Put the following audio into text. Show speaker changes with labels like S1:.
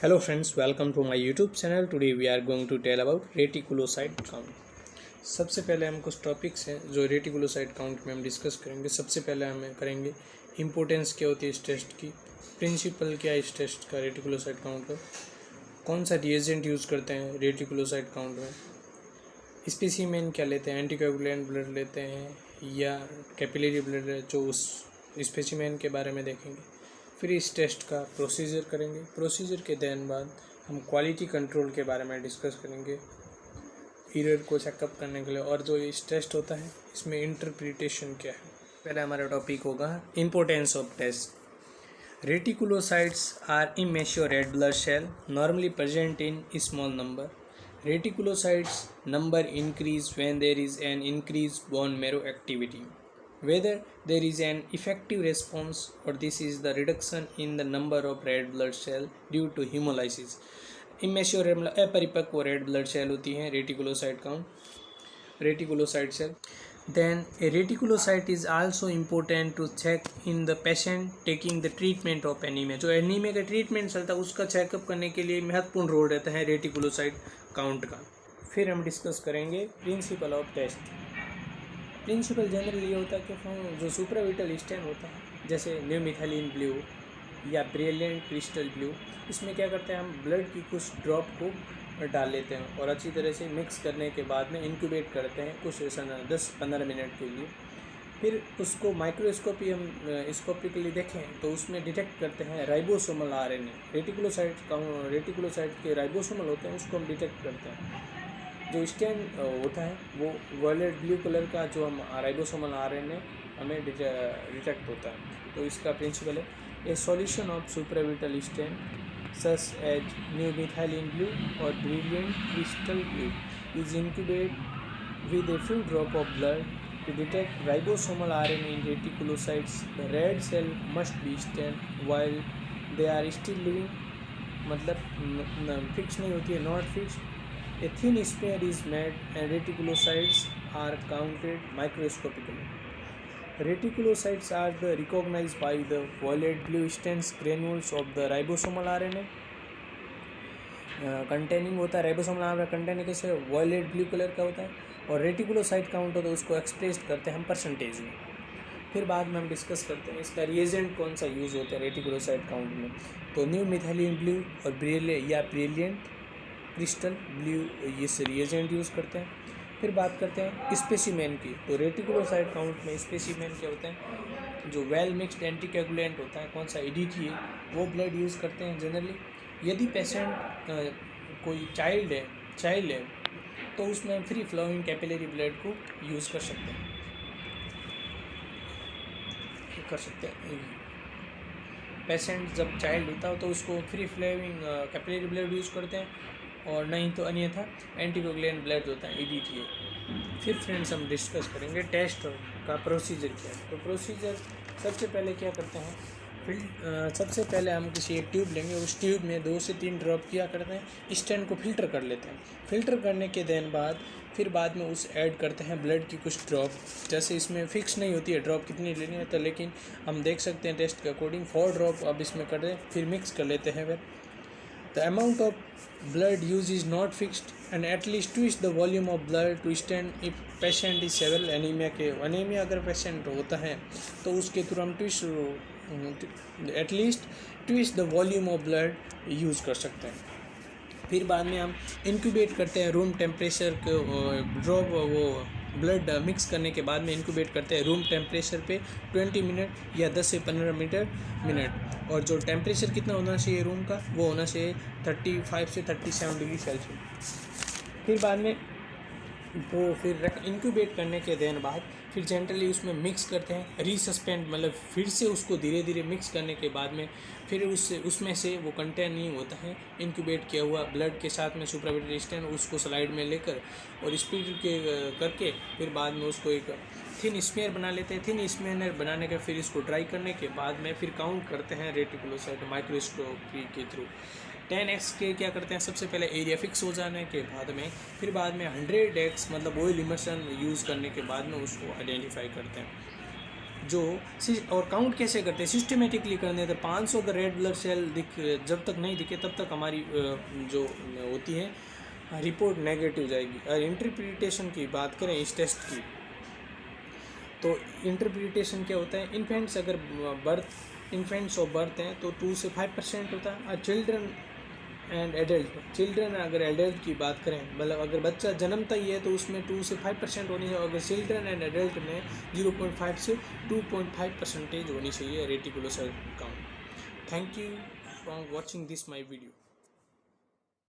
S1: Hello friends, welcome to my YouTube channel. Today we are going to tell about reticulocyte count. सबसे पहले हम कुछ topics हैं जो रेटिकुलोसाइट काउंट में हम डिस्कस करेंगे। सबसे पहले हम करेंगे इम्पोर्टेंस क्या होती है इस टेस्ट की, प्रिंसिपल क्या है इस टेस्ट का रेटिकुलोसाइट काउंट का, कौन सा रिएजेंट यूज़ करते हैं रेटिकुलोसाइट काउंट में, स्पेसिमेन क्या लेते हैं, एंटीकोगुलेंट ब्लड लेते हैं या कैपिलरी ब्लड, जो उस स्पेसिमेन के बारे में देखेंगे। फिर इस टेस्ट का प्रोसीजर करेंगे। प्रोसीजर के देन बाद हम क्वालिटी कंट्रोल के बारे में डिस्कस करेंगे, एरर को चेकअप करने के लिए, और जो इस टेस्ट होता है इसमें इंटरप्रिटेशन क्या है। पहले हमारा टॉपिक होगा importance of test. Reticulocytes are immature red blood cell normally present in small number. Reticulocytes number increase when there is an increased bone marrow activity, whether there is an effective response or this is the reduction in the number of red blood cell due to hemolysis। Immature अपरिपक्व red blood cell होती हैं reticulocyte count reticulocyte cell. Then a reticulocyte is also important to check in the patient taking the treatment of anemia। जो anaemia का treatment चलता है उसका checkup करने के लिए महत्वपूर्ण रोल रहता है रेटिकुलोसाइट काउंट का। फिर हम डिस्कस करेंगे principle of test. Principle generally ये होता है कि जो सुप्राविटल स्टेन होता है जैसे न्यू मिथाइलिन ब्लू या ब्रिलियंट क्रिस्टल ब्लू, इसमें क्या करते हैं हम ब्लड की कुछ ड्रॉप को डाल लेते हैं और अच्छी तरह से मिक्स करने के बाद में इंक्यूबेट करते हैं कुछ 10-15 मिनट के लिए। फिर उसको माइक्रोस्कोपी हम स्कोपिकली देखें तो उसमें डिटेक्ट करते हैं राइबोसोमल आरएनए। रेटिकुलोसाइट के राइबोसोमल होते हैं उसको हम डिटेक्ट करते हैं। जो स्टेन होता है वो वायलेट ब्लू कलर का जो हम राइबोसोमल आरएनए हमें डिटेक्ट होता है। तो इसका प्रिंसिपल है a solution of supravital stain such as new methylene blue or brilliant crystal blue is incubated with a few drops of blood to detect ribosomal RNA in reticulocytes। The red cell must be stained while they are still living, मतलब fix नहीं होती है, not fix. A thin smear is made and reticulocytes are counted microscopically। Reticulocytes are recognized by the violet blue stains granules of the ribosomal RNA containing होता है। Ribosomal RNA containing कैसे violet blue colour का होता है, और reticulocyte count होता है उसको एक्सप्रेस करते हैं हम परसेंटेज में। फिर बाद में हम डिस्कस करते हैं इसका रिएजेंट कौन सा यूज़ होता है रेटिकुलोसाइट काउंट में। तो न्यू मिथाइलिन ब्लू और ब्रिलियंट क्रिस्टल ब्लू इस रिएजेंट यूज़ करते हैं। फिर बात करते हैं स्पेसिमेन की। तो रेटिकुलोसाइट काउंट में स्पेसिमेन क्या होता है, जो वेल मिक्सड एंटीकोगुलेंट होता है, कौन सा EDTA, वो ब्लड यूज़ करते हैं जनरली। यदि पेशेंट कोई चाइल्ड है तो उसमें फ्री फ्लोइंग कैपिलरी ब्लड को यूज़ कर सकते हैं। पेशेंट जब चाइल्ड होता है तो उसको free flowing capillary blood use करते हैं, और नहीं तो अन्यथा एंटीकोगुलेंट ब्लड होता है EDTA। फिर फ्रेंड्स हम डिस्कस करेंगे टेस्ट का प्रोसीजर क्या है। तो प्रोसीजर सबसे पहले क्या करते हैं, सबसे पहले हम किसी एक ट्यूब लेंगे, उस ट्यूब में 2 से 3 ड्रॉप किया करते हैं, स्टेन को फिल्टर कर लेते हैं। फिल्टर करने के देन बाद फिर बाद में उस ऐड करते हैं ब्लड की कुछ ड्रॉप। जैसे इसमें फिक्स नहीं होती है ड्रॉप कितनी लेनी है, तो लेकिन हम देख सकते हैं टेस्ट के अकॉर्डिंग 4 ड्रॉप अब इसमें कर दें, फिर मिक्स कर लेते हैं। फिर the amount of blood used is not fixed and at least twist the volume of blood to stand if patient is severe anemia अगर पेशेंट होता है तो उसके थ्रू हम at least twist the volume of blood use कर सकते हैं। फिर बाद में हम इंक्यूबेट करते हैं रूम टेम्परेचर को, ड्रॉप वो ब्लड मिक्स करने के बाद में इंक्यूबेट करते हैं रूम टेम्परेचर पे 20 मिनट या 10 से 15 मिनट। और जो टेम्परेचर कितना होना चाहिए रूम का, वो होना चाहिए 35 से 37 डिग्री सेल्सियस। फिर बाद में तो फिर इंक्यूबेट करने के देन बाद फिर जेंटली उसमें मिक्स करते हैं, रीसस्पेंड मतलब फिर से उसको धीरे धीरे मिक्स करने के बाद में फिर उसमें से वो कंटेनिंग होता है इंक्यूबेट किया हुआ ब्लड के साथ में सुप्राविटल स्टेन, उसको स्लाइड में लेकर और स्पीड के करके फिर बाद में उसको एक थिन स्मेयर बना लेते हैं। थिन स्मेयर बनाने के फिर इसको ड्राई करने के बाद में फिर काउंट करते हैं रेटिकुलोसाइट माइक्रोस्कोपी के थ्रू। 10x के क्या करते हैं, सबसे पहले एरिया फिक्स हो जाने के बाद में फिर बाद में 100x मतलब ऑयल इमर्शन यूज़ करने के बाद में उसको आइडेंटिफाई करते हैं। जो और काउंट कैसे करते हैं, सिस्टमेटिकली करने थे। 500 अगर रेड ब्लड सेल जब तक नहीं दिखे तब तक हमारी जो होती है रिपोर्ट नेगेटिव जाएगी। और इंटरप्रिटेशन की बात करें इस टेस्ट की, तो इंटरप्रिटेशन क्या होता है, इन्फेंट्स अगर इन्फेंट्स ऑफ बर्थ हैं तो 2 से 5% होता है। और चिल्ड्रन एंड एडल्ट, चिल्ड्रन अगर एडल्ट की बात करें, मतलब अगर बच्चा जन्मता ही है तो उसमें 2 से 5% होनी चाहिए। अगर चिल्ड्रन एंड एडल्ट में 0.5 से 2.5% होनी चाहिए reticulocyte count. Thank you for watching this my video.